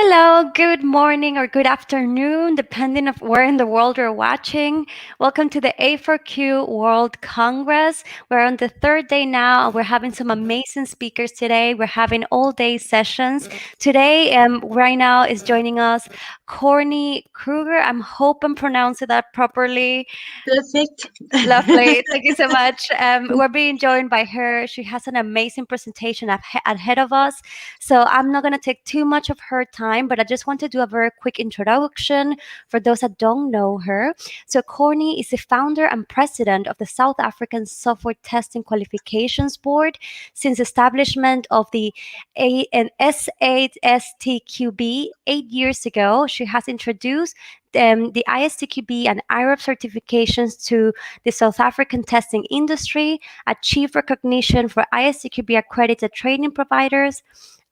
Hello, good morning or good afternoon, depending of where in the world you're watching. Welcome to the A4Q World Congress. We're on the third day now, and we're having some amazing speakers today. We're having all-day sessions. Today, right now, is joining us Corne Kruger. I hope I'm pronouncing that properly. Perfect. Lovely. Thank you so much. We're being joined by her. She has an amazing presentation ahead of us. So I'm not going to take too much of her time, but I just want to do a very quick introduction for those that don't know her. So Corne is the founder and president of the South African Software Testing Qualifications Board. Since establishment of the S8STQB 8 years ago, she has introduced the ISTQB and IRAP certifications to the South African testing industry, achieved recognition for ISTQB accredited training providers,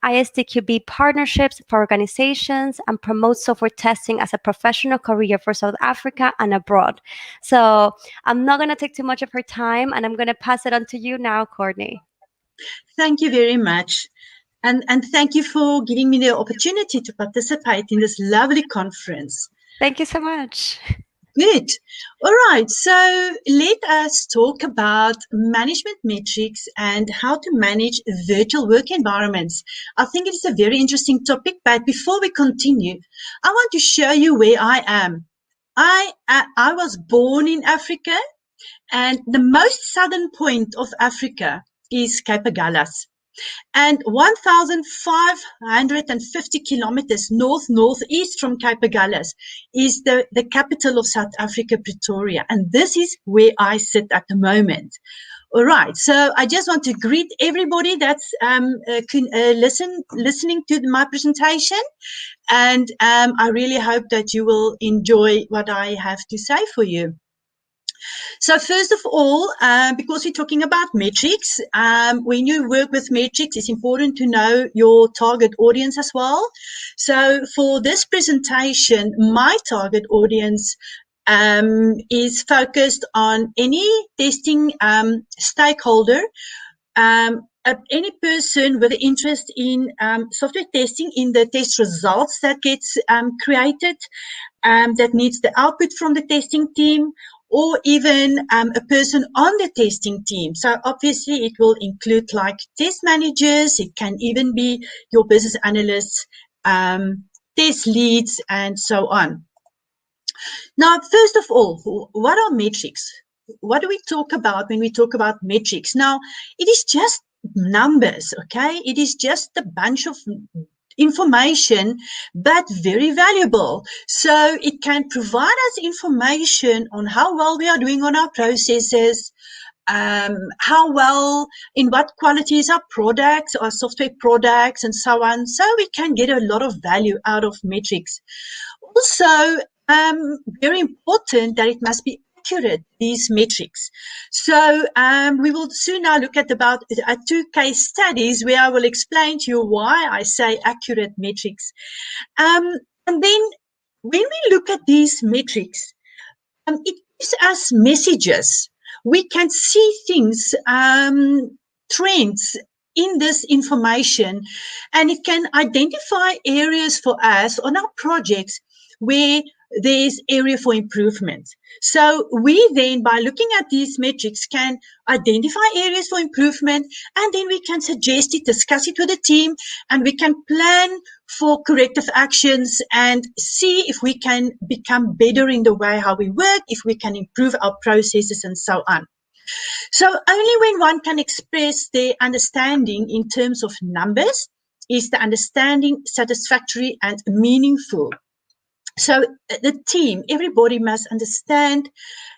ISTQB partnerships for organizations, and promotes software testing as a professional career for South Africa and abroad. So I'm not going to take too much of her time, and I'm going to pass it on to you now, Corne. Thank you very much. And thank you for giving me the opportunity to participate in this lovely conference. Thank you so much. Good. All right. So let us talk about management metrics and how to manage virtual work environments. I think it's a very interesting topic, but before we continue, I want to show you where I am. I was born in Africa, and the most southern point of Africa is Cape Agulhas. And 1,550 kilometers northeast from Cape Agulhas is the capital of South Africa, Pretoria. And this is where I sit at the moment. All right. So I just want to greet everybody that's listening to my presentation. And I really hope that you will enjoy what I have to say for you. So first of all, because we're talking about metrics, when you work with metrics, it's important to know your target audience as well. So for this presentation, my target audience is focused on any testing stakeholder, any person with interest in software testing, in the test results that gets created, that needs the output from the testing team, or even a person on the testing team. So obviously it will include like test managers. It can even be your business analysts, test leads, and so on. Now, first of all, what are metrics? What do we talk about when we talk about metrics? Now, it is just numbers, okay? It is just a bunch of information, but very valuable. So it can provide us information on how well we are doing on our processes, how well, in what quality is our products, our software products, and so on. So we can get a lot of value out of metrics. Also, very important that it must be accurate, these metrics. So we will soon now look at about 2 case studies where I will explain to you why I say accurate metrics. And then when we look at these metrics, it gives us messages. We can see things, trends in this information, and it can identify areas for us on our projects where there's area for improvement. So we then, by looking at these metrics, can identify areas for improvement, and then we can suggest it, discuss it with the team, and we can plan for corrective actions and see if we can become better in the way how we work, if we can improve our processes, and so on. So only when one can express their understanding in terms of numbers is the understanding satisfactory and meaningful. So the team, everybody must understand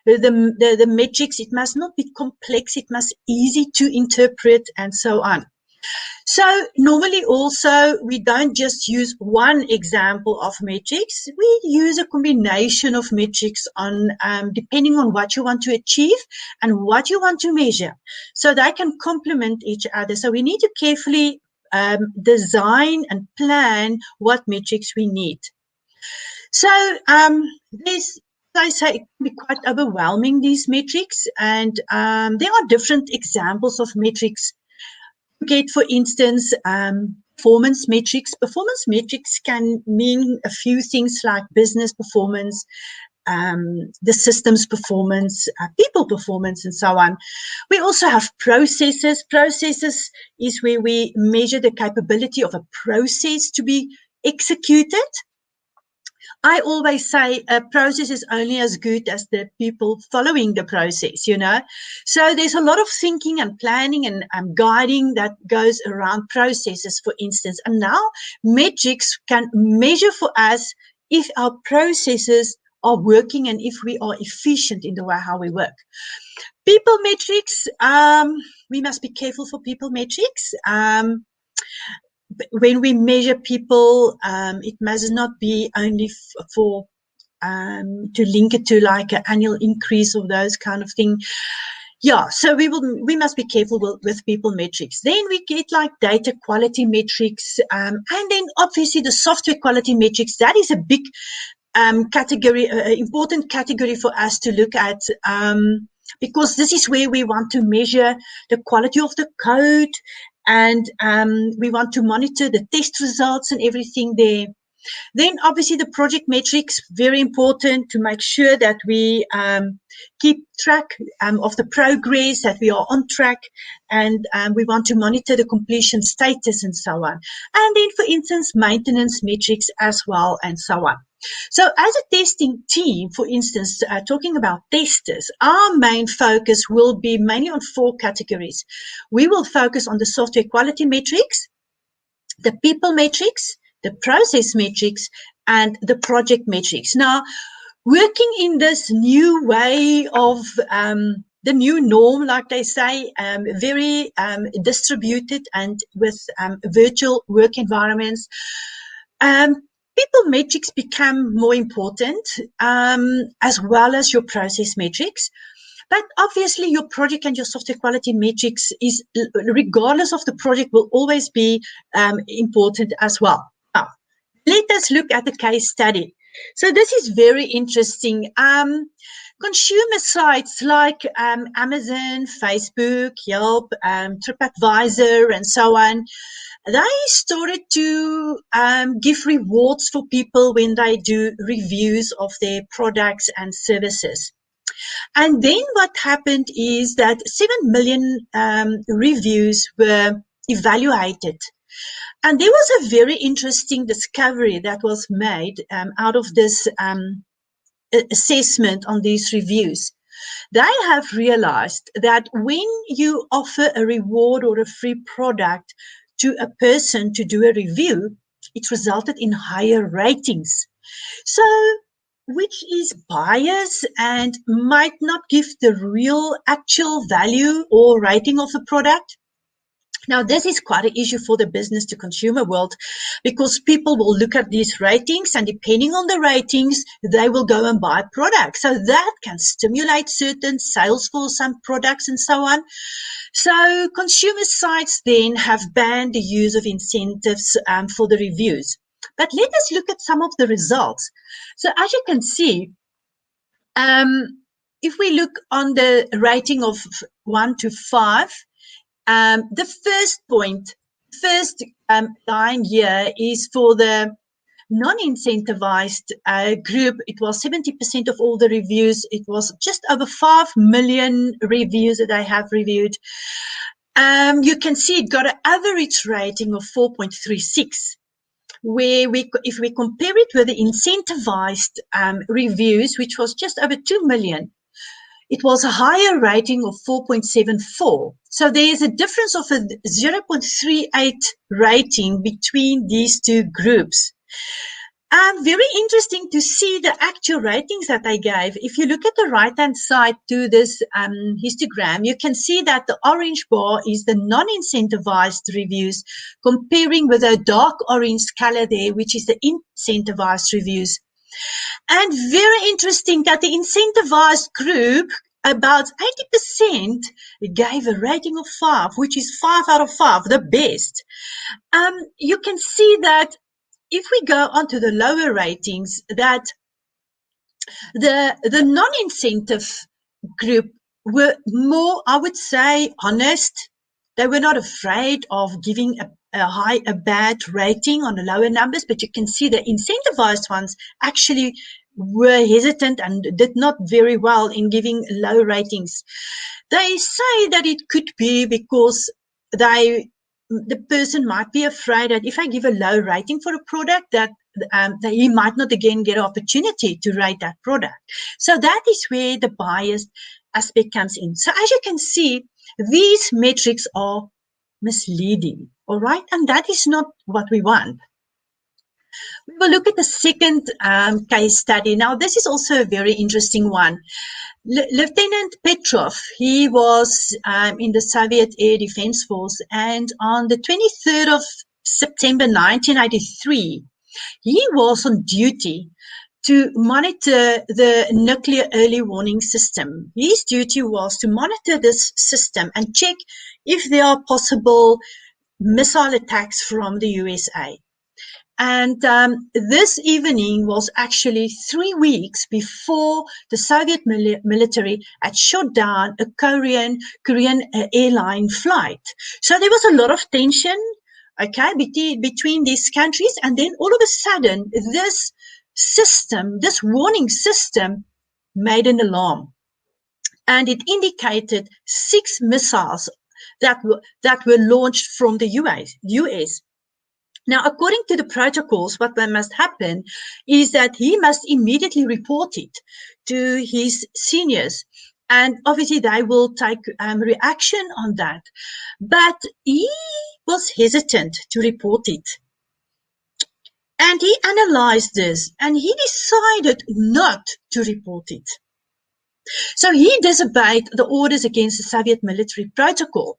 the metrics. It must not be complex. It must be easy to interpret, and so on. So normally also we don't just use one example of metrics. We use a combination of metrics on depending on what you want to achieve and what you want to measure. So they can complement each other. So we need to carefully design and plan what metrics we need. So there's, I say, it can be quite overwhelming, these metrics, and there are different examples of metrics. Get, for instance, performance metrics. Performance metrics can mean a few things like business performance, the system's performance, people performance, and so on. We also have processes. Processes is where we measure the capability of a process to be executed. I always say a process is only as good as the people following the process, you know. So there's a lot of thinking and planning and guiding that goes around processes, for instance. And now metrics can measure for us if our processes are working and if we are efficient in the way how we work. People metrics, we must be careful for people metrics. When we measure people, it must not be only for to link it to like an annual increase or those kind of thing. Yeah, so we must be careful with people metrics. Then we get like data quality metrics, and then obviously the software quality metrics. That is a big category, important category for us to look at, because this is where we want to measure the quality of the code, and we want to monitor the test results and everything there. Then obviously the project metrics, very important to make sure that we keep track of the progress, that we are on track, and we want to monitor the completion status and so on. And then, for instance, maintenance metrics as well, and so on. So as a testing team, for instance, talking about testers, our main focus will be mainly on 4 categories. We will focus on the software quality metrics, the people metrics, the process metrics, and the project metrics. Now, working in this new way of the new norm, like they say, very distributed and with virtual work environments, people metrics become more important, as well as your process metrics. But obviously your project and your software quality metrics is, regardless of the project, will always be important as well. Now, let us look at the case study. So this is very interesting. Consumer sites like Amazon, Facebook, Yelp, TripAdvisor, and so on, they started to give rewards for people when they do reviews of their products and services. And then what happened is that 7 million reviews were evaluated. And there was a very interesting discovery that was made out of this assessment on these reviews. They have realized that when you offer a reward or a free product to a person to do a review, it resulted in higher ratings. So, which is biased and might not give the real actual value or rating of the product. Now, this is quite an issue for the business to consumer world, because people will look at these ratings, and depending on the ratings, they will go and buy products. So that can stimulate certain sales for some products and so on. So consumer sites then have banned the use of incentives for the reviews. But let us look at some of the results. So as you can see, if we look on the rating of 1 to 5, the first line here is for the non-incentivized group. It was 70% of all the reviews. It was just over 5 million reviews that I have reviewed. You can see it got an average rating of 4.36. Where if we compare it with the incentivized reviews, which was just over 2 million, it was a higher rating of 4.74. So there is a difference of a 0.38 rating between these two groups. Very interesting to see the actual ratings that I gave. If you look at the right-hand side to this histogram, you can see that the orange bar is the non-incentivized reviews, comparing with a dark orange color there, which is the incentivized reviews. And very interesting that the incentivized group, about 80% gave a rating of 5, which is 5 out of 5, the best. You can see that if we go on to the lower ratings, that the non-incentive group were more, I would say, honest. They were not afraid of giving a bad rating on the lower numbers, but you can see the incentivized ones actually were hesitant and did not very well in giving low ratings. They say that it could be because the person might be afraid that if I give a low rating for a product, that he might not again get an opportunity to rate that product. So that is where the biased aspect comes in. So as you can see, these metrics are misleading, all right? And that is not what we want. We will look at the second case study. Now, this is also a very interesting one. Lieutenant Petrov, he was in the Soviet Air Defense Force, and on the 23rd of September 1983, he was on duty to monitor the nuclear early warning system. His duty was to monitor this system and check if there are possible missile attacks from the USA. And this evening was actually 3 weeks before the Soviet military had shot down a Korean airline flight. So there was a lot of tension, okay, between these countries. And then all of a sudden, this system, this warning system, made an alarm. And it indicated 6 missiles that were launched from the US. Now, according to the protocols, what must happen is that he must immediately report it to his seniors. And obviously, they will take reaction on that. But he was hesitant to report it. And he analyzed this, and he decided not to report it. So he disobeyed the orders against the Soviet military protocol,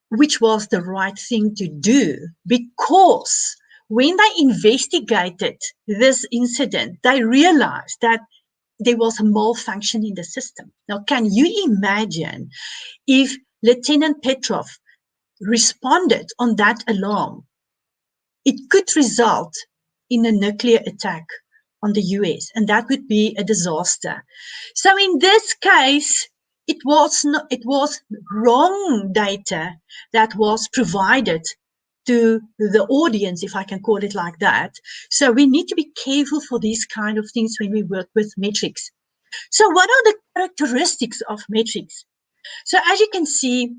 which was the right thing to do, because when they investigated this incident, they realized that there was a malfunction in the system. Now, can you imagine if Lieutenant Petrov responded on that alarm? It could result in a nuclear attack on the US, and that would be a disaster. So in this case, it was wrong data that was provided to the audience, if I can call it like that. So we need to be careful for these kind of things when we work with metrics. So what are the characteristics of metrics? So as you can see,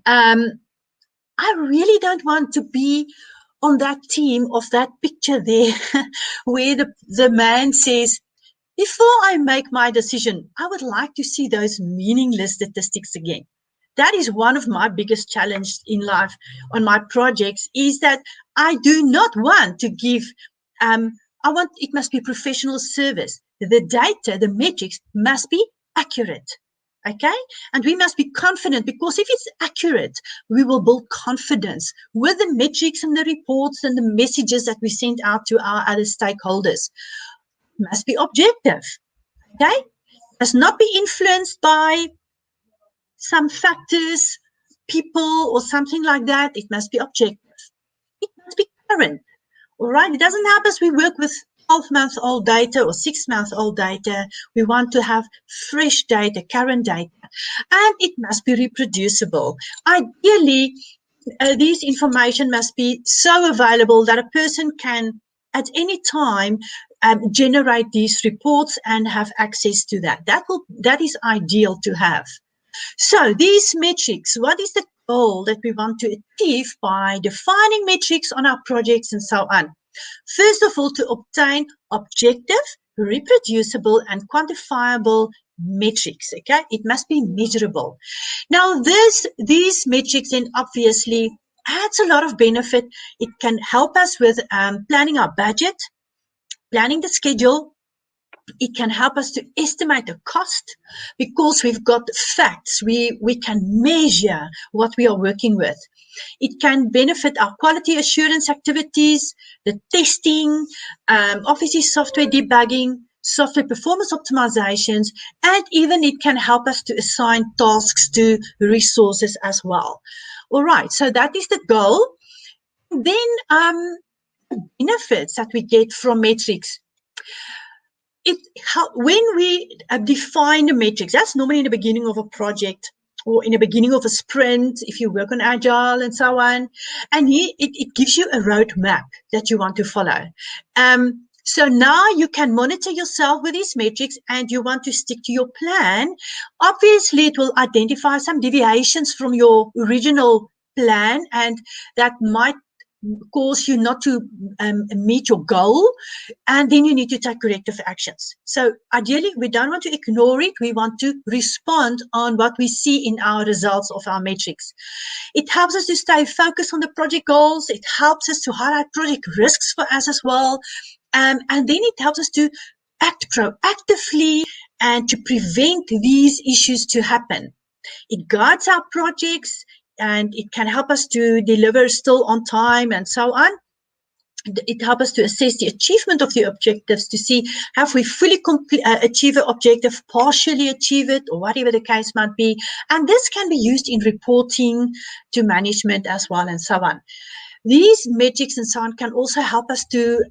I really don't want to be on that team of that picture there where the man says, before I make my decision, I would like to see those meaningless statistics again. That is one of my biggest challenges in life on my projects, is that I do not want to give, it must be professional service. The data, the metrics must be accurate. Okay, and we must be confident, because if it's accurate, we will build confidence with the metrics and the reports and the messages that we send out to our other stakeholders. It must be objective. Okay, it must not be influenced by some factors, people, or something like that. It must be objective. It must be current. All right, it doesn't help us we work with 12-month-old data or 6-month-old data. We want to have fresh data, current data, and it must be reproducible. Ideally, this information must be so available that a person can, at any time, generate these reports and have access to that. That is ideal to have. So these metrics, what is the goal that we want to achieve by defining metrics on our projects and so on? First of all, to obtain objective, reproducible, and quantifiable metrics. Okay, it must be measurable. Now, these metrics then obviously adds a lot of benefit. It can help us with planning our budget, planning the schedule. It can help us to estimate the cost, because we've got facts. We can measure what we are working with. It can benefit our quality assurance activities, the testing, obviously software debugging, software performance optimizations, and even it can help us to assign tasks to resources as well. All right, so that is the goal. Then benefits that we get from metrics. When we define the metrics, that's normally in the beginning of a project. or in the beginning of a sprint, if you work on agile and so on. And here it gives you a roadmap that you want to follow. So now you can monitor yourself with these metrics and you want to stick to your plan. Obviously, it will identify some deviations from your original plan, and that might cause you not to meet your goal, and then you need to take corrective actions. So ideally, we don't want to ignore it. We want to respond on what we see in our results of our metrics. It helps us to stay focused on the project goals. It helps us to highlight project risks for us as well. And then it helps us to act proactively and to prevent these issues to happen. It guides our projects, and it can help us to deliver still on time and so on. It helps us to assess the achievement of the objectives, to see have we fully achieved an objective, partially achieve it, or whatever the case might be. And this can be used in reporting to management as well, and so on. These metrics and so on can also help us to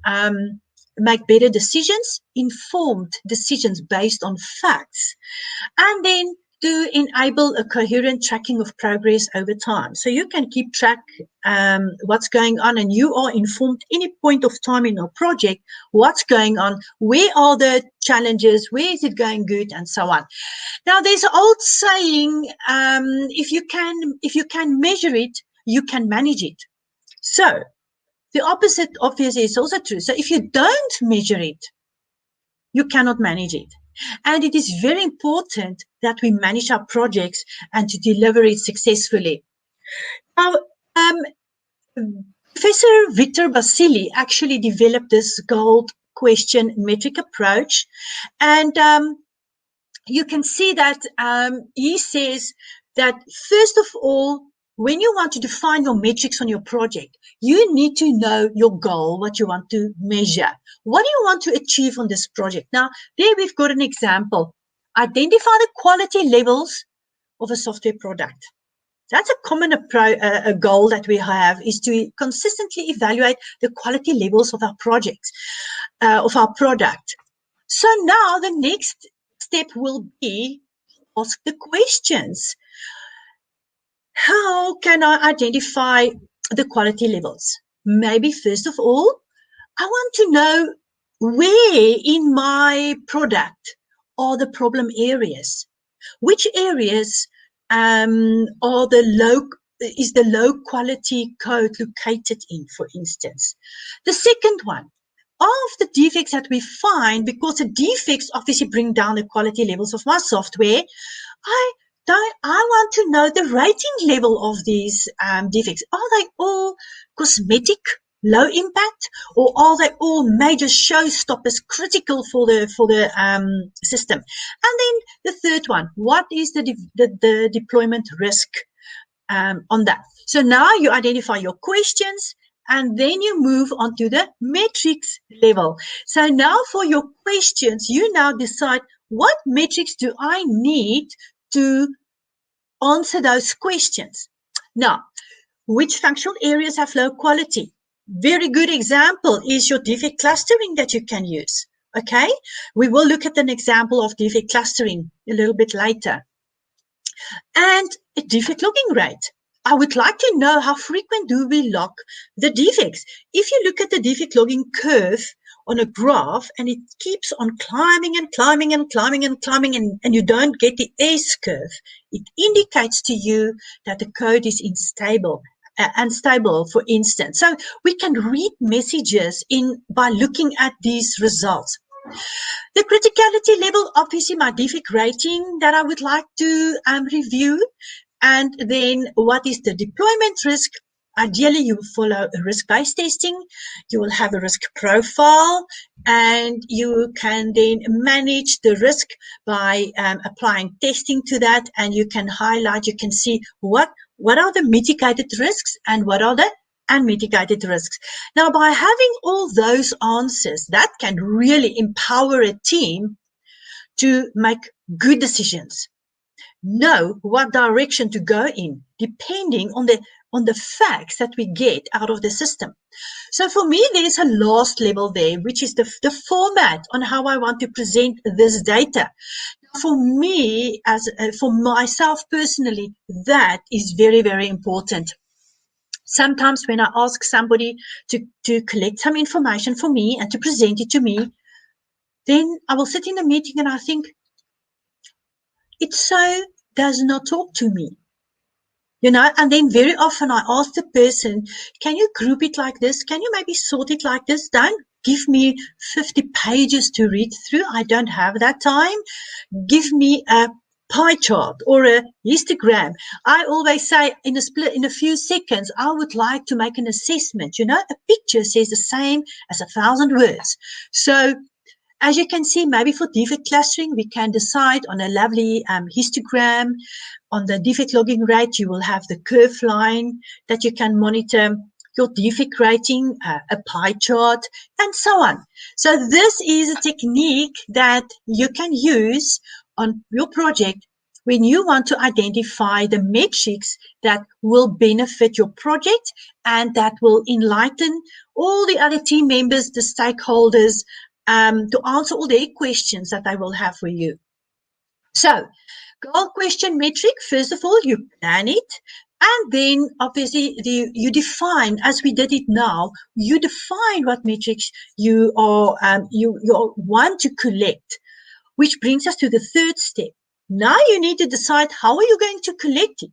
make better decisions, informed decisions based on facts, and then to enable a coherent tracking of progress over time. So you can keep track what's going on, and you are informed any point of time in your project, what's going on, where are the challenges, where is it going good, and so on. Now, there's an old saying, if you can measure it, you can manage it. So the opposite obviously is also true. So if you don't measure it, you cannot manage it. And it is very important that we manage our projects and to deliver it successfully. Now, Professor Victor Basili actually developed this gold question metric approach. And you can see that he says that, first of all, when you want to define your metrics on your project, you need to know your goal, what you want to measure. What do you want to achieve on this project? Now, there we've got an example. Identify the quality levels of a software product. That's a common a goal that we have, is to consistently evaluate the quality levels of our projects, of our product. So now the next step will be ask the questions. How can I identify the quality levels? Maybe first of all, I want to know where in my product are the problem areas. Which areas is the low quality code located in, for instance? The second one, of the defects that we find, because the defects obviously bring down the quality levels of my software, I want to know the rating level of these defects. Are they all cosmetic, low impact, or are they all major showstoppers, critical for the system? And then the third one, what is the deployment risk on that? So now you identify your questions, and then you move on to the metrics level. So now for your questions, you now decide, what metrics do I need to answer those questions? Now, which functional areas have low quality? Very good example is your defect clustering that you can use. Okay, we will look at an example of defect clustering a little bit later. And a defect logging rate. I would like to know, how frequent do we log the defects? If you look at the defect logging curve on a graph, and it keeps on climbing and climbing and climbing and climbing, and you don't get the S curve, it indicates to you that the code is unstable, for instance. So we can read messages by looking at these results. The criticality level, obviously my defect rating that I would like to review. And then what is the deployment risk? Ideally, you will follow a risk-based testing. You will have a risk profile, and you can then manage the risk by applying testing to that. And you can highlight, you can see what are the mitigated risks and what are the unmitigated risks. Now, by having all those answers, that can really empower a team to make good decisions. Know what direction to go in, depending on the facts that we get out of the system. So for me, there's a last level there, which is the format on how I want to present this data. For me, for myself personally, that is very, very important. Sometimes when I ask somebody to collect some information for me and to present it to me, then I will sit in a meeting and I think, it so does not talk to me. And then very often I ask the person, can you group it like this? Can you maybe sort it like this? Don't give me 50 pages to read through. I don't have that time. Give me a pie chart or a histogram. I always say in a few seconds, I would like to make an assessment. A picture says the same as 1,000 words. So as you can see, maybe for defect clustering, we can decide on a lovely histogram. On the defect logging rate, you will have the curve line that you can monitor your defect rating, a pie chart, and so on. So this is a technique that you can use on your project when you want to identify the metrics that will benefit your project and that will enlighten all the other team members, the stakeholders, to answer all their questions that they will have for you. So, goal question metric, first of all, you plan it. And then, obviously, you define, as we did it now, you define what metrics you want to collect, which brings us to the third step. Now you need to decide how are you going to collect it.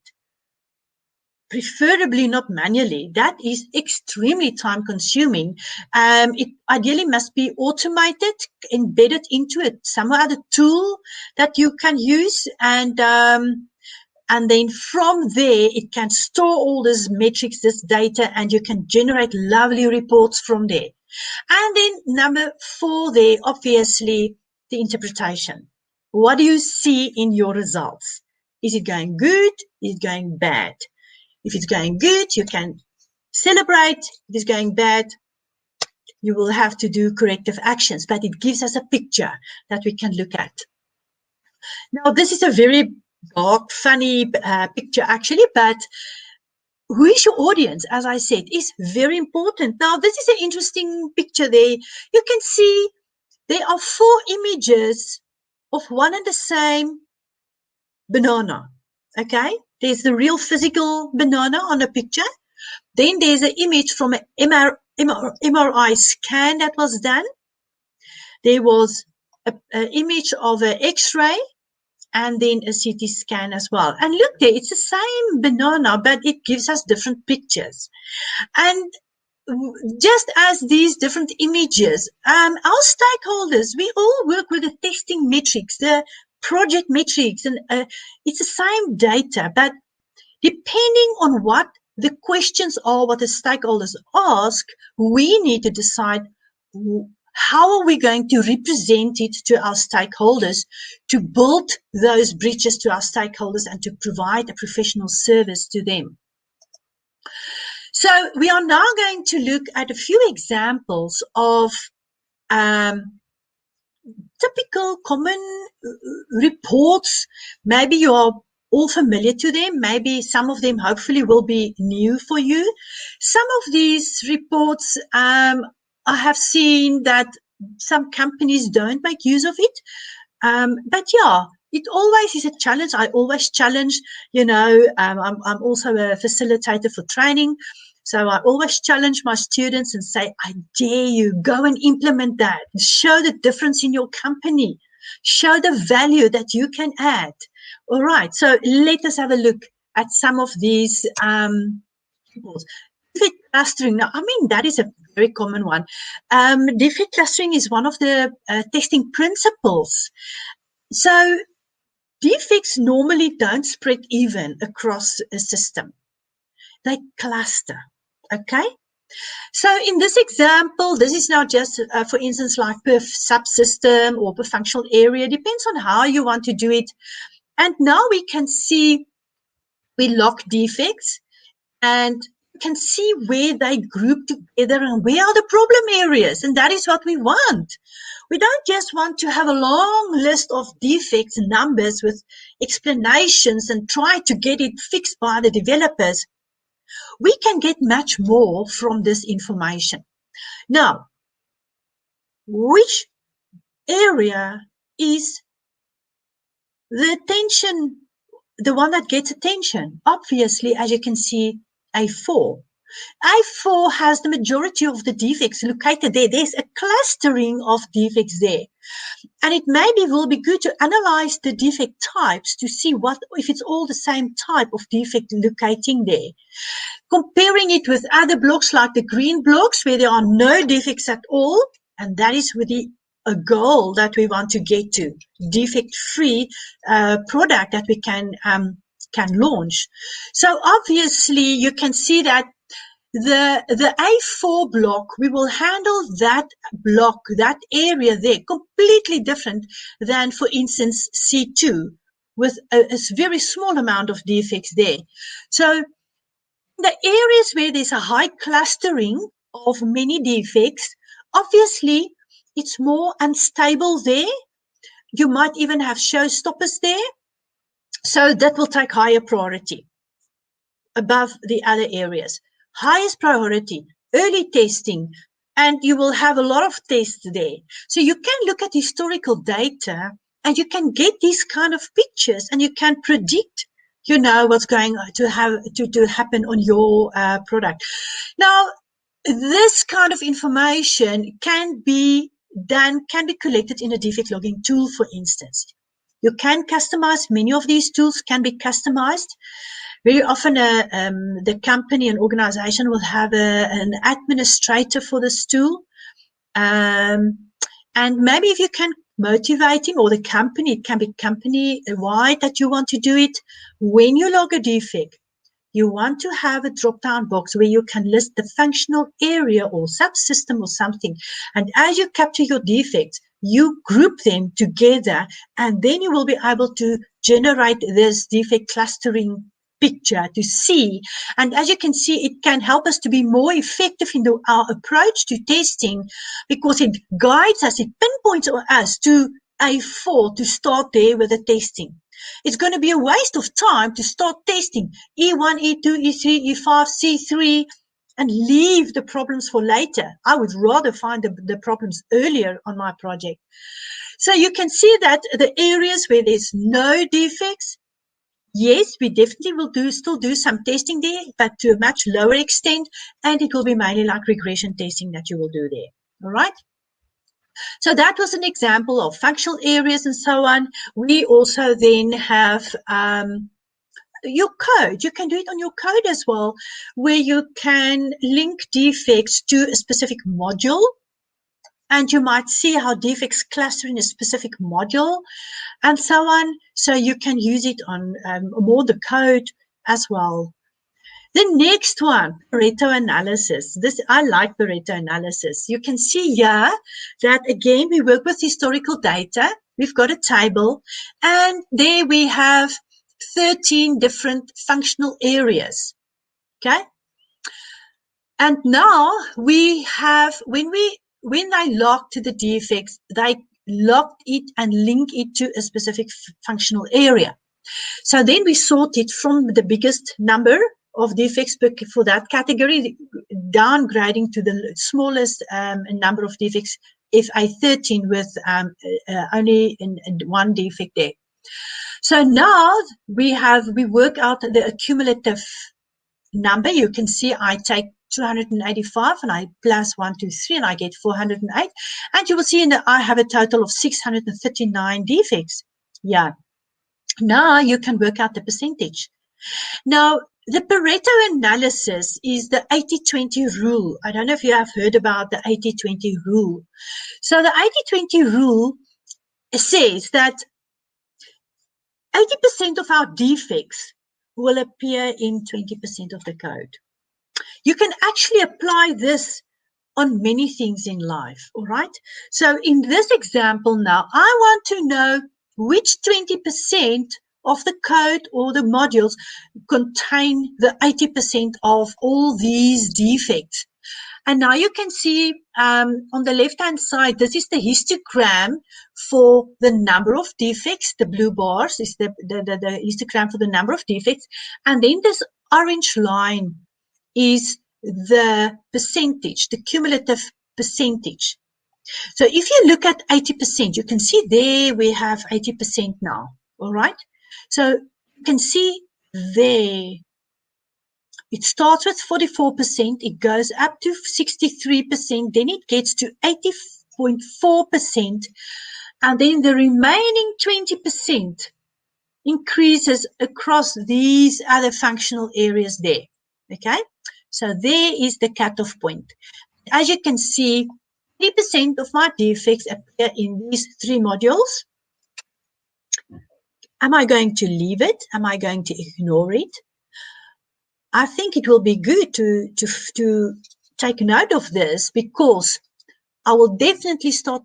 Preferably not manually. That is extremely time consuming. It ideally must be automated, embedded into some other tool that you can use, and then from there it can store all this metrics, this data, and you can generate lovely reports from there. And then number 4 there, obviously, the interpretation. What do you see in your results? Is it going good? Is it going bad? If it's going good, you can celebrate. If it's going bad, you will have to do corrective actions, but it gives us a picture that we can look at. Now, this is a very dark, funny picture actually, but who is your audience, as I said, is very important. Now, this is an interesting picture there. You can see there are 4 images of one and the same banana, okay? There's the real physical banana on a picture. Then there's an image from an MRI scan that was done. There was an image of an X-ray and then a CT scan as well. And look there, it's the same banana, but it gives us different pictures. And just as these different images, our stakeholders, we all work with the testing metrics, the project metrics, and it's the same data, but depending on what the questions are, what the stakeholders ask, we need to decide how are we going to represent it to our stakeholders, to build those bridges to our stakeholders and to provide a professional service to them. So we are now going to look at a few examples of typical common reports. Maybe you are all familiar to them. Maybe some of them hopefully will be new for you. Some of these reports, I have seen that some companies don't make use of it. But yeah, it always is a challenge. I always challenge, I'm also a facilitator for training. So I always challenge my students and say, I dare you, go and implement that. Show the difference in your company. Show the value that you can add. All right, so let us have a look at some of these reports. Defect clustering. Now, I mean, that is a very common one. Defect clustering is one of the testing principles. So defects normally don't spread even across a system. They cluster, okay? So in this example, this is now just, for instance, like per subsystem or per functional area. Depends on how you want to do it. And now we can see, we log defects and can see where they group together and where are the problem areas. And that is what we want. We don't just want to have a long list of defects and numbers with explanations and try to get it fixed by the developers. We can get much more from this information. Now, which area is The attention, the one that gets attention, obviously, as you can see, A4. A4 has the majority of the defects located there. There's a clustering of defects there. And it maybe will be good to analyze the defect types to see what if it's all the same type of defect locating there. Comparing it with other blocks like the green blocks where there are no defects at all, and that is with a goal that we want to get to, defect-free product that we can launch. So obviously you can see that the A4 block, we will handle that block, that area there, completely different than, for instance, C2, with a very small amount of defects there. So the areas where there's a high clustering of many defects, obviously it's more unstable there. You might even have showstoppers there. So that will take higher priority above the other areas. Highest priority, early testing, and you will have a lot of tests there. So you can look at historical data and you can get these kind of pictures and you can predict, what's going to happen on your product. Now, this kind of information can be collected in a defect logging tool, for instance. You can customize, many of these tools can be customized. Very often the company and organization will have an administrator for this tool. And maybe if you can motivate him, or the company, it can be company-wide that you want to do it. When you log a defect, you want to have a drop-down box where you can list the functional area or subsystem or something. And as you capture your defects, you group them together, and then you will be able to generate this defect clustering picture to see. And as you can see, it can help us to be more effective in our approach to testing, because it guides us, it pinpoints us to A4 to start there with the testing. It's going to be a waste of time to start testing E1, E2, E3, E5, C3 and leave the problems for later. I would rather find the problems earlier on my project. So you can see that the areas where there's no defects, yes, we definitely will still do some testing there, but to a much lower extent, and it will be mainly like regression testing that you will do there. All right? So that was an example of functional areas and so on. We also then have your code. You can do it on your code as well, where you can link defects to a specific module. And you might see how defects cluster in a specific module and so on. So you can use it on more the code as well. The next one, Pareto Analysis. I like Pareto Analysis. You can see here that, again, we work with historical data. We've got a table, and there we have 13 different functional areas. Okay? And now we have, when they locked the defects, they locked it and link it to a specific functional area. So then we sort it from the biggest number of defects for that category, downgrading to the smallest number of defects, FA13, with only one defect there. So now we work out the accumulative number. You can see I take 285 and I plus 123 and I get 408. And you will see I have a total of 639 defects. Yeah. Now you can work out the percentage. Now, the Pareto analysis is the 80-20 rule. I don't know if you have heard about the 80-20 rule. So the 80-20 rule says that 80% of our defects will appear in 20% of the code. You can actually apply this on many things in life, all right? So in this example now, I want to know which 20% of the code or the modules contain the 80% of all these defects. And now you can see on the left-hand side, this is the histogram for the number of defects. The blue bars is the histogram for the number of defects. And then this orange line is the percentage, the cumulative percentage. So if you look at 80%, you can see there we have 80% now. All right. So you can see there, it starts with 44%, it goes up to 63%, then it gets to 80.4%, and then the remaining 20% increases across these other functional areas there. Okay, so there is the cutoff point. As you can see, 3% of my defects appear in these 3 modules. Am I going to leave it? Am I going to ignore it? I think it will be good to take note of this, because I will definitely start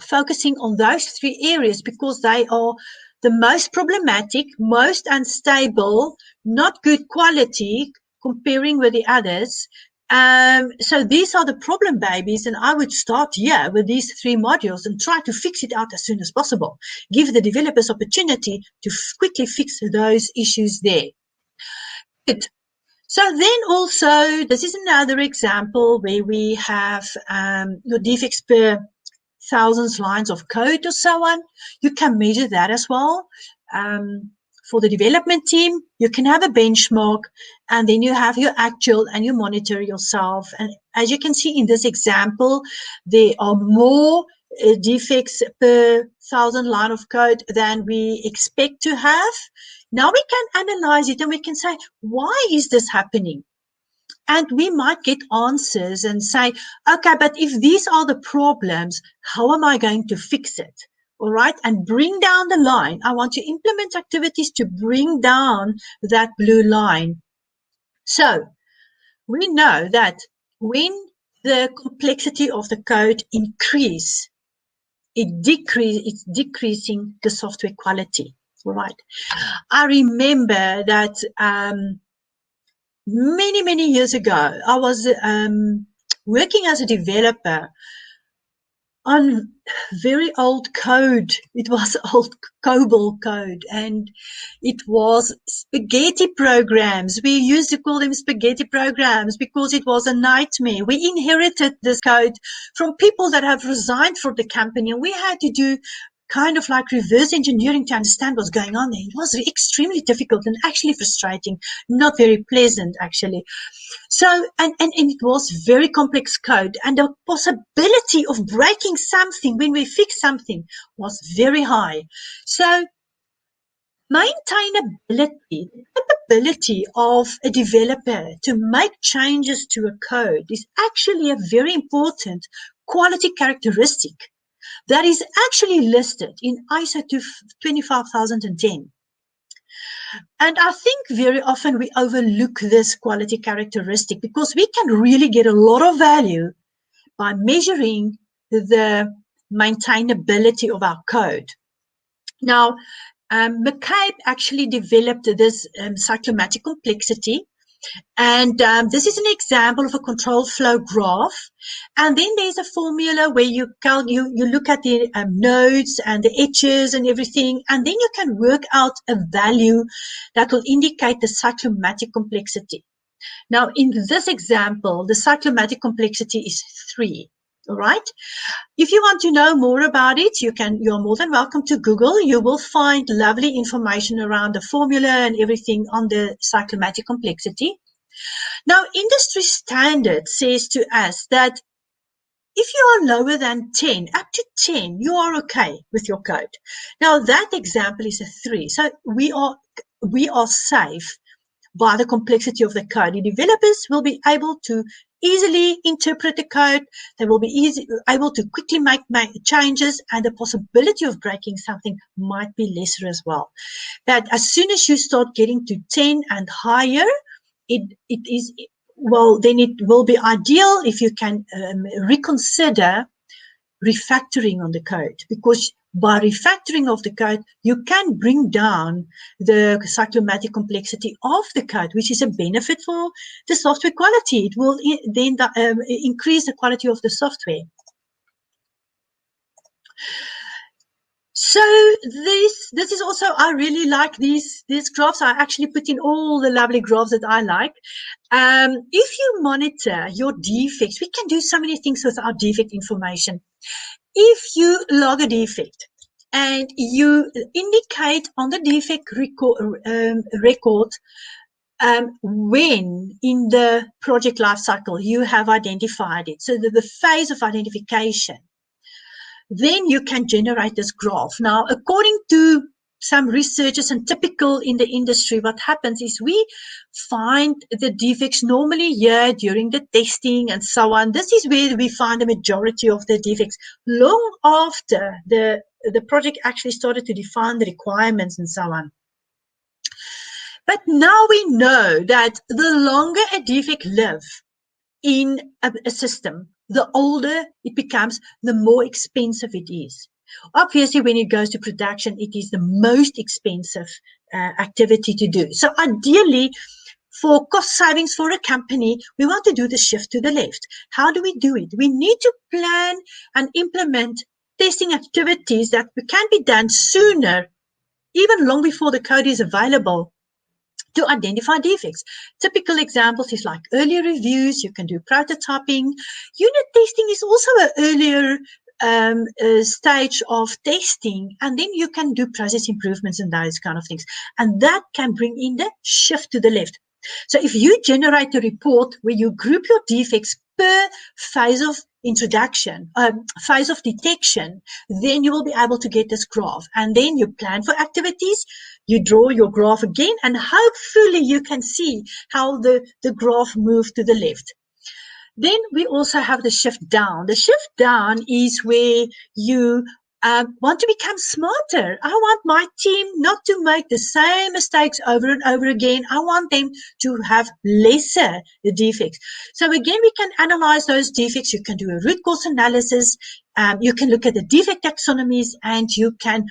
focusing on those 3 areas, because they are the most problematic, most unstable, not good quality comparing with the others. So these are the problem babies, and I would start here with these 3 modules and try to fix it out as soon as possible. Give the developers opportunity to quickly fix those issues there. Good. So then also, this is another example where we have your defects per thousands lines of code or so on. You can measure that as well. For the development team, you can have a benchmark, and then you have your actual, and you monitor yourself. And as you can see in this example, there are more defects per 1,000 line of code than we expect to have. Now we can analyze it and we can say, why is this happening? And we might get answers and say, okay, but if these are the problems, how am I going to fix it? All right. And bring down the line. I want to implement activities to bring down that blue line. So we know that when the complexity of the code increase, it's decreasing the software quality. All right. I remember that many years ago, I was working as a developer on very old code. It was old COBOL code, and it was spaghetti programs. We used to call them spaghetti programs because it was a nightmare. We inherited this code from people that have resigned from the company, and we had to do kind of like reverse engineering to understand what's going on there. It was extremely difficult and actually frustrating, not very pleasant actually. So, and it was very complex code, and the possibility of breaking something when we fix something was very high. So maintainability, the capability of a developer to make changes to a code is actually a very important quality characteristic that is actually listed in ISO 25010. And I think very often we overlook this quality characteristic because we can really get a lot of value by measuring the maintainability of our code. Now, McCabe actually developed this cyclomatic complexity. And this is an example of a control flow graph. And then there's a formula where you look at the nodes and the edges and everything, and then you can work out a value that will indicate the cyclomatic complexity. Now, in this example, the cyclomatic complexity is 3. All right. If you want to know more about it, you're more than welcome to Google. You will find lovely information around the formula and everything on the cyclomatic complexity. Now, industry standard says to us that if you are lower than 10, up to 10, you are okay with your code. Now, that example is a 3. So we are safe by the complexity of the code. The developers will be able to easily interpret the code. They will be able to quickly make changes, and the possibility of breaking something might be lesser as well. But as soon as you start getting to 10 and higher, then it will be ideal if you can reconsider refactoring on the code, because by refactoring of the code, you can bring down the cyclomatic complexity of the code, which is a benefit for the software quality. It will then increase the quality of the software. So this is also, I really like these graphs. I actually put in all the lovely graphs that I like. If you monitor your defects, we can do so many things with our defect information. If you log a defect and you indicate on the defect record when in the project lifecycle you have identified it. So the phase of identification. Then you can generate this graph. Now, according to some researchers and typical in the industry, what happens is we find the defects normally here during the testing and so on. This is where we find the majority of the defects long after the project actually started to define the requirements and so on. But now we know that the longer a defect lives in a system, the older it becomes, the more expensive it is. Obviously, when it goes to production, it is the most expensive activity to do. So ideally, for cost savings for a company, we want to do the shift to the left. How do we do it? We need to plan and implement testing activities that can be done sooner, even long before the code is available, to identify defects. Typical examples is like early reviews. You can do prototyping. Unit testing is also an earlier stage of testing, and then you can do process improvements and those kind of things. And that can bring in the shift to the left. So if you generate a report where you group your defects per phase of introduction, phase of detection, then you will be able to get this graph. And then you plan for activities, you draw your graph again, and hopefully you can see how the graph moved to the left. Then we also have the shift down. The shift down is where you want to become smarter. I want my team not to make the same mistakes over and over again. I want them to have lesser defects. So again, we can analyze those defects. You can do a root cause analysis. You can look at the defect taxonomies, and you can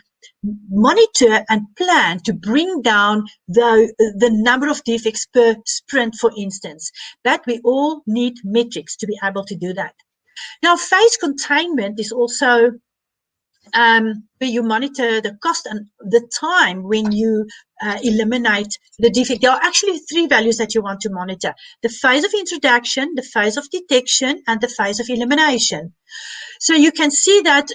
monitor and plan to bring down the number of defects per sprint, for instance. But we all need metrics to be able to do that. Now, phase containment is also where you monitor the cost and the time when you eliminate the defect. There are actually 3 values that you want to monitor: the phase of introduction, the phase of detection, and the phase of elimination. So you can see that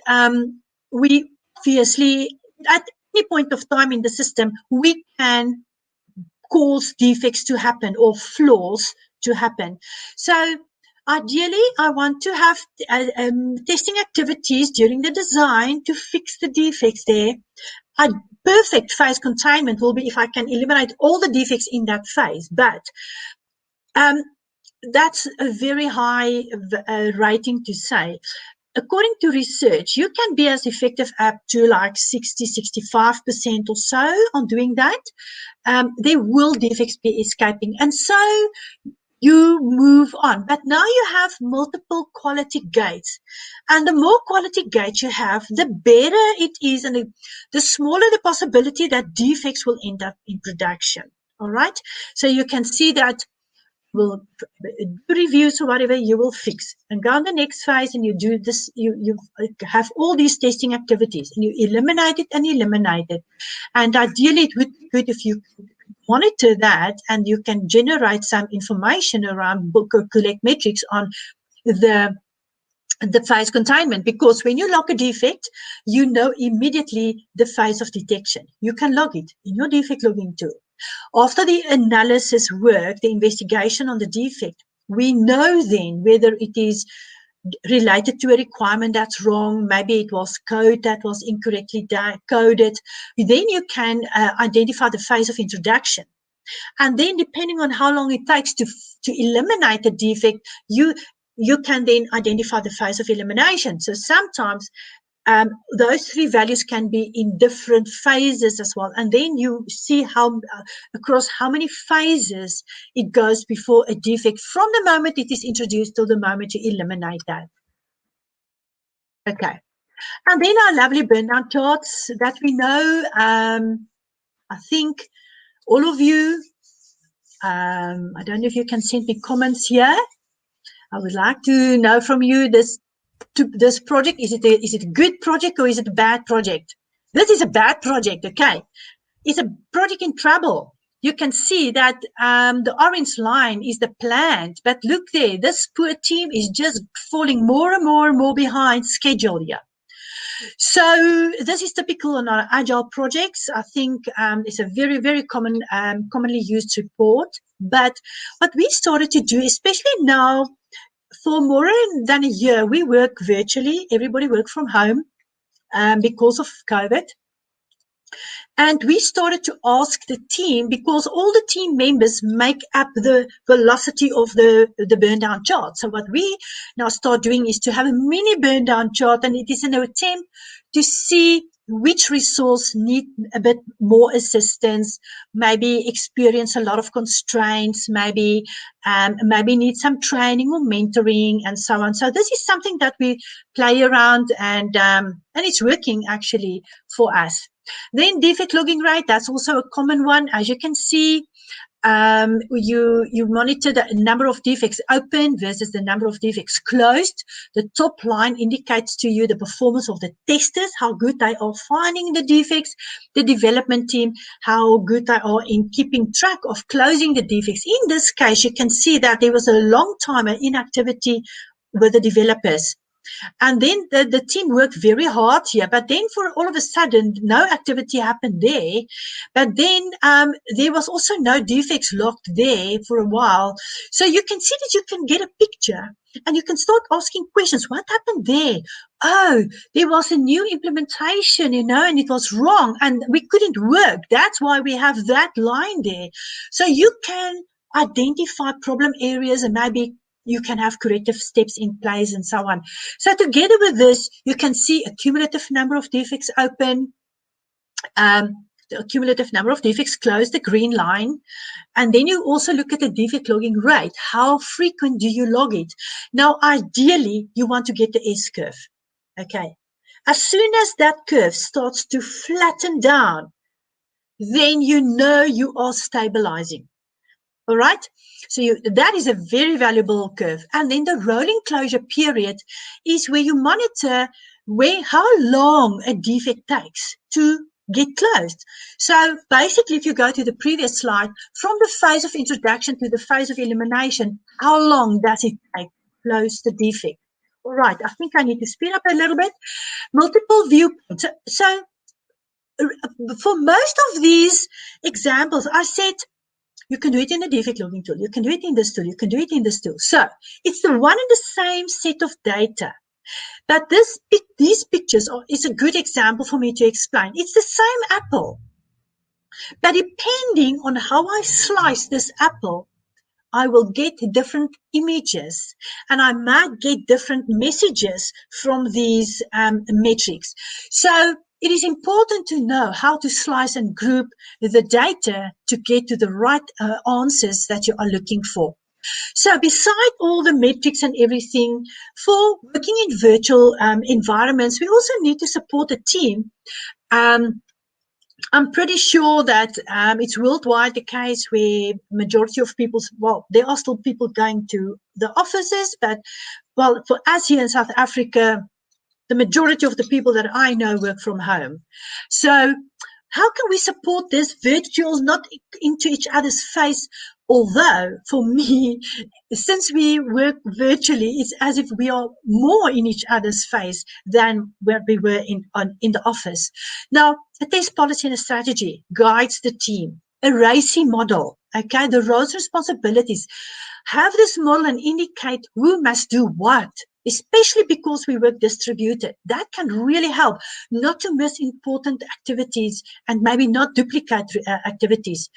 we obviously, at any point of time in the system, we can cause defects to happen or flaws to happen. So ideally, I want to have testing activities during the design to fix the defects there. A perfect phase containment will be if I can eliminate all the defects in that phase. But that's a very high rating to say. According to research, you can be as effective up to like 60-65% or so on doing that. There will defects be escaping, and so you move on. But now you have multiple quality gates, and the more quality gates you have, the better it is, and the smaller the possibility that defects will end up in production. All right, so you can see that will do reviews or whatever, you will fix and go on the next phase, and you do this. You have all these testing activities, and you eliminate it and eliminate it. And ideally, it would be good if you monitor that, and you can generate some information around collect metrics on the phase containment, because when you log a defect, you know immediately the phase of detection. You can log it in your defect logging tool. After the analysis work, the investigation on the defect, we know then whether it is related to a requirement that's wrong. Maybe it was code that was incorrectly coded. Then you can identify the phase of introduction. And then depending on how long it takes to eliminate a defect, you can then identify the phase of elimination. So sometimes those 3 values can be in different phases as well. And then you see how across how many phases it goes before a defect, from the moment it is introduced till the moment you eliminate that. Okay. And then our lovely Burndown charts that we know. I think all of you, I don't know if you can send me comments here. I would like to know from you this project. Is it a good project or is it a bad project? This is a bad project, okay? It's a project in trouble. You can see that the orange line is the plant, but look there, this poor team is just falling more and more and more behind schedule here. So this is typical on our agile projects. I think it's a very, very commonly used report. But what we started to do, especially now, for more than a year, we work virtually. Everybody work from home because of COVID. And we started to ask the team, because all the team members make up the velocity of the Burndown chart. So what we now start doing is to have a mini Burndown chart, and it is an attempt to see which resource need a bit more assistance, maybe experience a lot of constraints, maybe need some training or mentoring and so on. So this is something that we play around, and it's working actually for us. Then defect logging rate, that's also a common one. As you can see, you monitor the number of defects open versus the number of defects closed. The top line indicates to you the performance of the testers, how good they are finding the defects, the development team, how good they are in keeping track of closing the defects. In this case, you can see that there was a long time of inactivity with the developers. And then the team worked very hard here, but then for all of a sudden, no activity happened there. But then there was also no defects logged there for a while. So you can see that you can get a picture and you can start asking questions. What happened there? Oh, there was a new implementation, and it was wrong and we couldn't work. That's why we have that line there. So you can identify problem areas and maybe you can have corrective steps in place and so on. So together with this, you can see a cumulative number of defects open, the cumulative number of defects closed, the green line. And then you also look at the defect logging rate. How frequent do you log it? Now, ideally, you want to get the S curve. Okay. As soon as that curve starts to flatten down, then you know you are stabilizing. All right. So that is a very valuable curve. And then the rolling closure period is where you monitor how long a defect takes to get closed. So basically, if you go to the previous slide, from the phase of introduction to the phase of elimination, how long does it take to close the defect? All right. I think I need to speed up a little bit. Multiple viewpoints. So for most of these examples, I said, you can do it in the defect logging tool. You can do it in this tool. You can do it in this tool. So it's the one and the same set of data. But these pictures is a good example for me to explain. It's the same apple. But depending on how I slice this apple, I will get different images and I might get different messages from these metrics. So it is important to know how to slice and group the data to get to the right answers that you are looking for. So beside all the metrics and everything, for working in virtual environments, we also need to support the team. I'm pretty sure that it's worldwide the case where majority of people, there are still people going to the offices, but for us here in South Africa, the majority of the people that I know work from home. So how can we support this virtual, not into each other's face? Although for me, since we work virtually, it's as if we are more in each other's face than where we were in the office. Now, a test policy and a strategy guides the team. A RACI model, okay, the roles, responsibilities. Have this model and indicate who must do what, especially because we work distributed. That can really help not to miss important activities and maybe not duplicate activities.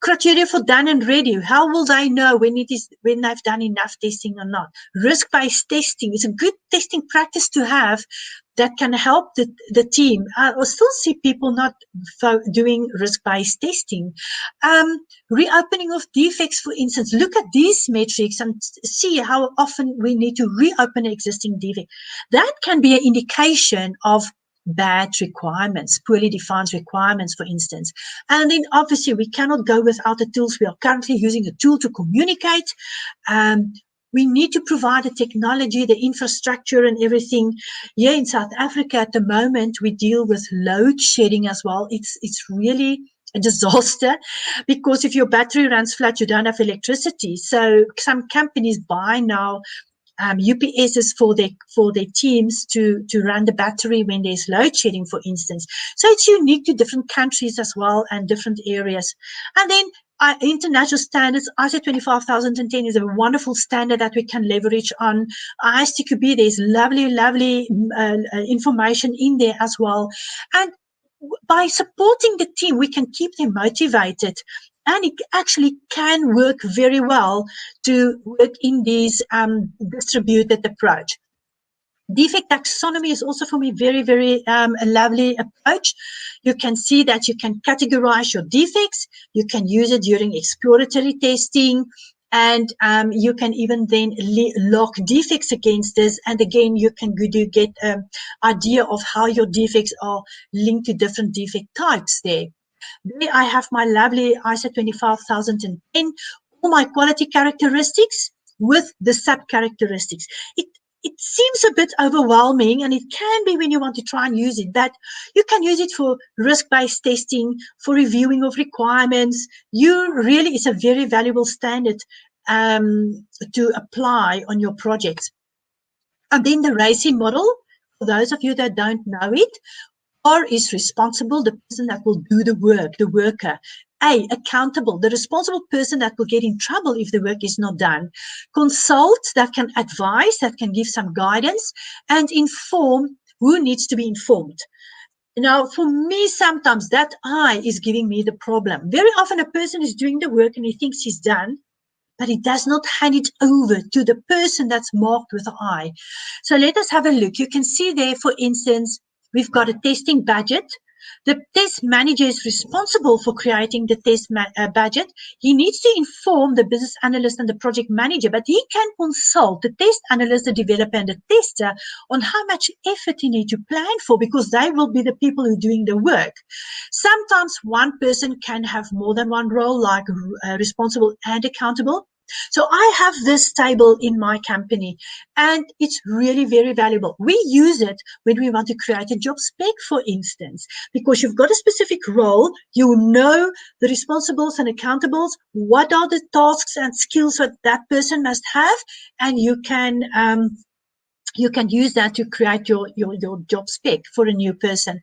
Criteria for done and ready. How will they know when they've done enough testing or not? Risk-based testing is a good testing practice to have that can help the team. I still see people not doing risk-based testing. Reopening of defects, for instance. Look at these metrics and see how often we need to reopen an existing defect. That can be an indication of bad requirements, poorly defined requirements, for instance. And then obviously we cannot go without the tools. We are currently using a tool to communicate. We need to provide the technology, the infrastructure and everything. Here in South Africa at the moment, we deal with load shedding as well. It's really a disaster because if your battery runs flat, you don't have electricity. So some companies buy now UPSs for their teams to run the battery when there's load shedding, for instance. So it's unique to different countries as well and different areas. And then international standards, ISO 25010 is a wonderful standard that we can leverage on. ISTQB, there's lovely information in there as well. And by supporting the team, we can keep them motivated. And it actually can work very well to work in this distributed approach. Defect taxonomy is also for me very a lovely approach. You can see that you can categorize your defects. You can use it during exploratory testing. And you can even then log defects against this. And again, you can get an idea of how your defects are linked to different defect types there. There I have my lovely ISO 25010, all my quality characteristics with the sub-characteristics. It seems a bit overwhelming, and it can be when you want to try and use it, but you can use it for risk-based testing, for reviewing of requirements. It's a very valuable standard to apply on your projects. And then the RACI model, for those of you that don't know it, R is responsible, the person that will do the work, the worker. A, accountable, the responsible person that will get in trouble if the work is not done. Consult, that can advise, that can give some guidance, and inform, who needs to be informed. Now, for me, sometimes that I is giving me the problem. Very often a person is doing the work and he thinks he's done, but he does not hand it over to the person that's marked with the I. So let us have a look. You can see there, for instance, we've got a testing budget. The test manager is responsible for creating the test budget. He needs to inform the business analyst and the project manager, but he can consult the test analyst, the developer, and the tester on how much effort he needs to plan for, because they will be the people who are doing the work. Sometimes one person can have more than one role, like responsible and accountable. So I have this table in my company, and it's really very valuable. We use it when we want to create a job spec, for instance, because you've got a specific role, you know the responsibles and accountables, what are the tasks and skills that person must have, and you can use that to create your job spec for a new person.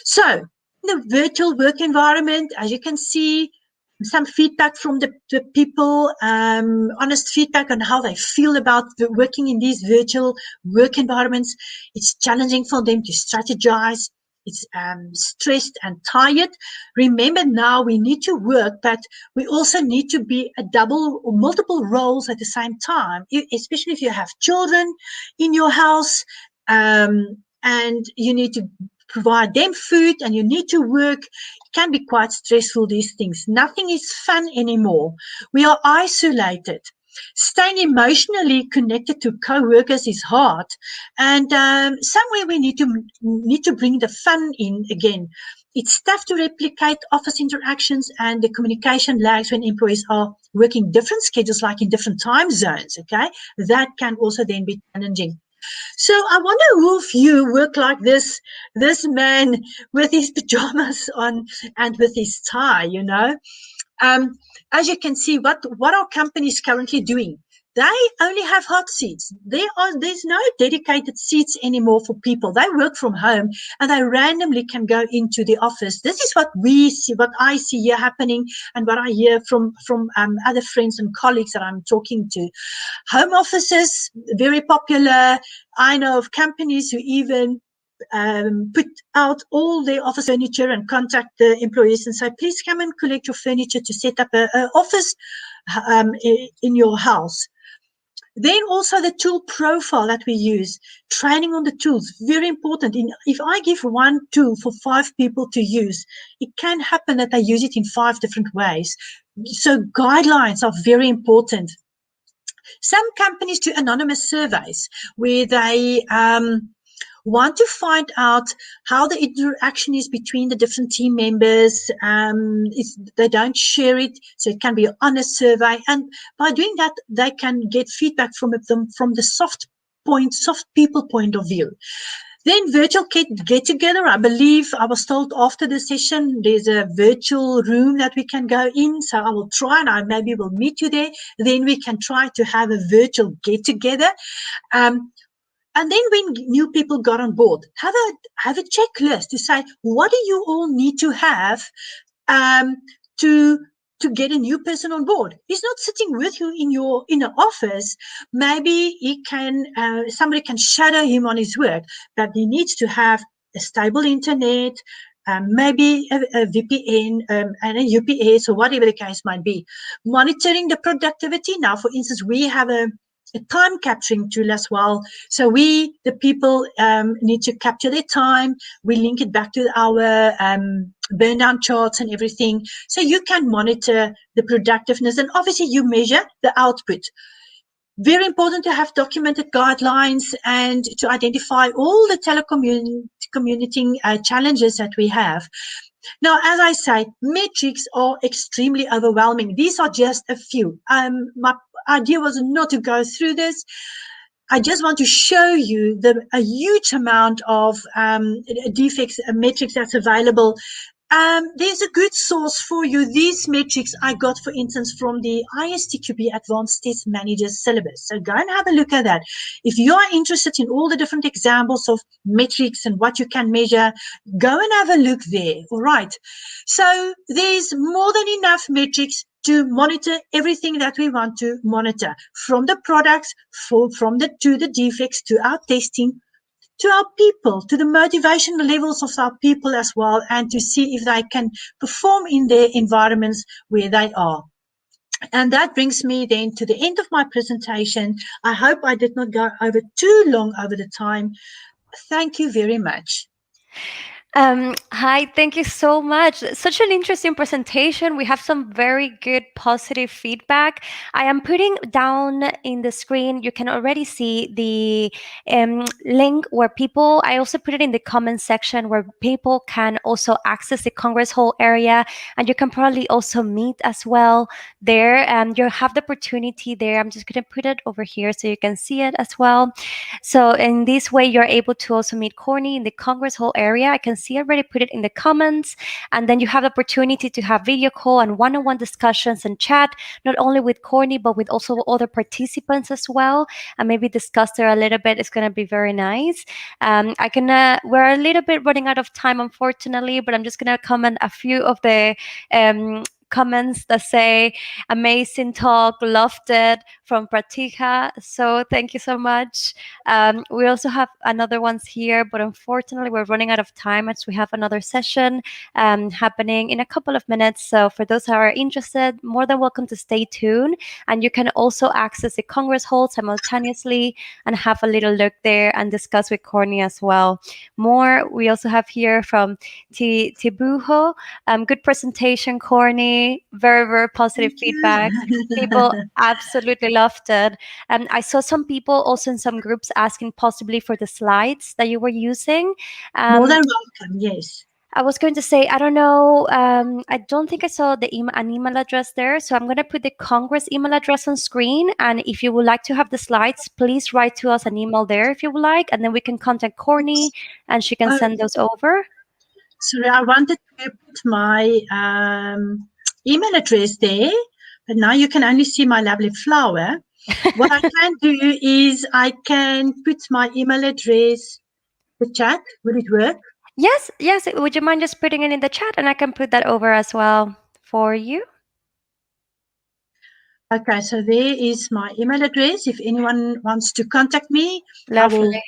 So in the virtual work environment, as you can see, some feedback from the people, honest feedback on how they feel about working in these virtual work environments. It's challenging for them to strategize. It's stressed and tired. Remember, now we need to work, but we also need to be a double or multiple roles at the same time, especially if you have children in your house, and you need to provide them food and you need to work. It can be quite stressful, these things. Nothing is fun anymore. We are isolated. Staying emotionally connected to co-workers is hard, and somewhere we need to bring the fun in again. It's tough to replicate office interactions and the communication lags when employees are working different schedules, like in different time zones. Okay, that can also then be challenging. So I wonder who of you work like this man with his pajamas on and with his tie, you know. As you can see, what are companies currently doing? They only have hot seats. There's no dedicated seats anymore for people. They work from home and they randomly can go into the office. This is what we see, what I see here happening, and what I hear from other friends and colleagues that I'm talking to. Home offices, very popular. I know of companies who even put out all their office furniture and contact the employees and say, please come and collect your furniture to set up an office in your house. Then also the tool profile that we use, training on the tools, very important. If I give one tool for 5 people to use, it can happen that they use it in 5 different ways. So guidelines are very important. Some companies do anonymous surveys where they want to find out how the interaction is between the different team members. They don't share it, so it can be an honest survey. And by doing that, they can get feedback from them from the soft people point of view. Then virtual get together. I believe I was told after the session there's a virtual room that we can go in. So I will try and I maybe will meet you there. Then we can try to have a virtual get together. Um, and then when new people got on board, have a checklist to say what do you all need to have um, to to get a new person on board. He's not sitting with you in an office. Maybe he can somebody can shadow him on his work, but he needs to have a stable internet, maybe a VPN and a UPS or whatever the case might be. Monitoring the productivity. Now, for instance, we have a time capturing tool as well. So we, the people, need to capture their time. We link it back to our Burndown charts and everything. So you can monitor the productiveness and obviously you measure the output. Very important to have documented guidelines and to identify all the telecommuting challenges that we have. Now, as I say, metrics are extremely overwhelming. These are just a few. My idea was not to go through this. I just want to show you a huge amount of defects metrics that's available. There's a good source for you. These metrics I got, for instance, from the ISTQB Advanced Test Managers syllabus. So go and have a look at that. If you are interested in all the different examples of metrics and what you can measure, go and have a look there. All right. So there's more than enough metrics to monitor everything that we want to monitor, from the products, to the defects, to our testing, to our people, to the motivation levels of our people as well, and to see if they can perform in their environments where they are. And that brings me then to the end of my presentation. I hope I did not go over too long over the time. Thank you very much. Hi, thank you so much. Such an interesting presentation. We have some very good positive feedback. I am putting down in the screen, you can already see the link where people, I also put it in the comment section where people can also access the Congress Hall area, and you can probably also meet as well there. You have the opportunity there. I'm just going to put it over here so you can see it as well. So in this way, you're able to also meet Corne in the Congress Hall area. I can see I already put it in the comments. And then you have the opportunity to have video call and one-on-one discussions and chat, not only with Corne, but with also other participants as well, and maybe discuss there a little bit. It's going to be very nice. We're a little bit running out of time, unfortunately, but I'm just going to comment a few of the comments that say amazing talk, loved it, from Pratika. So thank you so much. We also have another ones here, but unfortunately we're running out of time as we have another session happening in a couple of minutes. So for those who are interested, more than welcome to stay tuned. And you can also access the Congress Hall simultaneously and have a little look there and discuss with Corne as well. More, we also have here from Tibuho. Good presentation, Corne. Very, very positive feedback. People absolutely loved it. I saw some people also in some groups asking possibly for the slides that you were using. More than welcome, yes. I was going to say, I don't know. I don't think I saw an email address there. So I'm going to put the Congress email address on screen. And if you would like to have the slides, please write to us an email there if you would like. And then we can contact Corne and she can send those over. Sorry, I wanted to put my email address there, but now you can only see my lovely flower. What I can do is I can put my email address in the chat. Would it work? Yes. Would you mind just putting it in the chat and I can put that over as well for you? Okay, so there is my email address. If anyone wants to contact me, Lovely.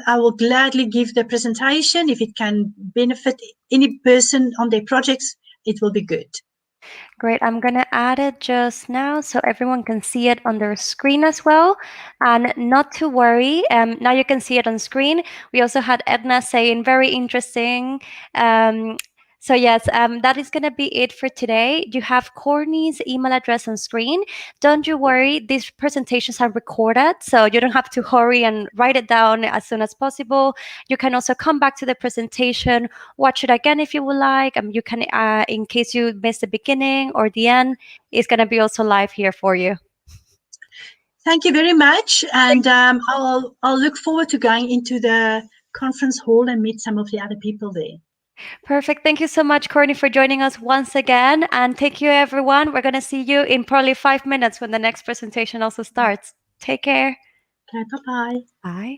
I will gladly give the presentation. If it can benefit any person on their projects, it will be good. Great. I'm going to add it just now so everyone can see it on their screen as well. And not to worry, now you can see it on screen. We also had Edna saying very interesting. So yes, that is going to be it for today. You have Corne's email address on screen. Don't you worry, these presentations are recorded, so you don't have to hurry and write it down as soon as possible. You can also come back to the presentation, watch it again if you would like. You can, in case you missed the beginning or the end, it's going to be also live here for you. Thank you very much, and I'll look forward to going into the conference hall and meet some of the other people there. Perfect. Thank you so much, Corne, for joining us once again. And thank you, everyone. We're going to see you in probably 5 minutes when the next presentation also starts. Take care. Okay, bye-bye. Bye.